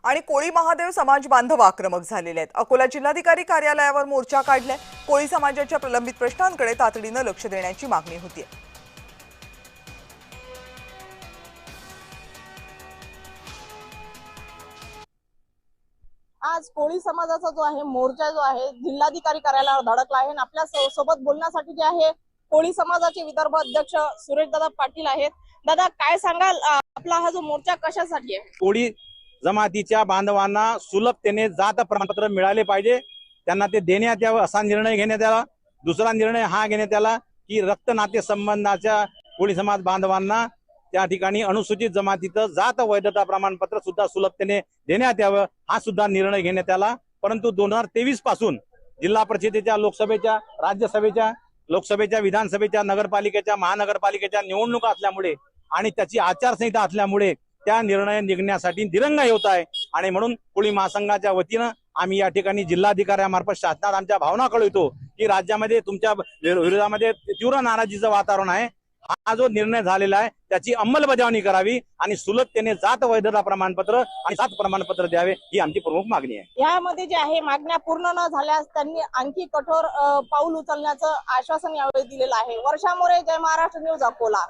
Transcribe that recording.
आणि कोळी महादेव समाज बांधव आक्रमक झालेले आहेत। अकोला जिल्हाधिकारी कार्यालयावर मोर्चा काढलाय। कोळी समाजाच्या प्रलंबित प्रश्नांकडे तातडीने लक्ष देण्याची मागणी होतीये। आज कोळी समाजाचा जो आहे मोर्चा जो आहे जिल्हाधिकारी कार्यालयावर धडकला आहे। आपल्या सोबत बोलण्यासाठी जे आहे कोळी समाजाचे विदर्भ अध्यक्ष सुरेश दादा पाटील आहेत। दादा काय सांगाल, आपला हा जो मोर्चा कशासाठी आहे? कोळी जमातीच्या बांधवांना सुलभतेने जात प्रमाणपत्र मिळाले पाहिजे, त्यांना ते देण्यात यावं असा निर्णय घेण्यात आला। दुसरा निर्णय हा घेण्यात आला की रक्त नाते संबंधाच्या कोळी समाज बांधवांना त्या ठिकाणी अनुसूचित जमातीचं जात वैधता प्रमाणपत्र सुद्धा सुलभतेने देण्यात यावं हा सुद्धा निर्णय घेण्यात आला। परंतु 2023 पासून जिल्हा परिषदेच्या, लोकसभेच्या, राज्यसभेच्या, लोकसभेच्या, विधानसभेच्या, नगरपालिकेच्या, महानगरपालिकेच्या निवडणुका असल्यामुळे आणि त्याची आचारसंहिता असल्यामुळे त्या निर्णय निघण्यासाठी दिरंगाई होत आहे। आणि म्हणून कोळी महासंघाच्या वतीनं आम्ही या ठिकाणी जिल्हाधिकाऱ्यांमार्फत शासनात आमच्या भावना कळवतो की राज्यामध्ये तुमच्या विरोधामध्ये तीव्र नाराजीचं वातावरण आहे। हा जो निर्णय झालेला आहे त्याची अंमलबजावणी करावी आणि सुलभतेने जात वैधता प्रमाणपत्र आणि जात प्रमाणपत्र द्यावे ही आमची प्रमुख मागणी आहे। यामध्ये जे आहे मागण्या पूर्ण न झाल्यास त्यांनी आणखी कठोर पाऊल उचलण्याचं आश्वासन यावेळी दिलेलं आहे। वर्षा मोरे, जय महाराष्ट्र न्यूज, अकोला।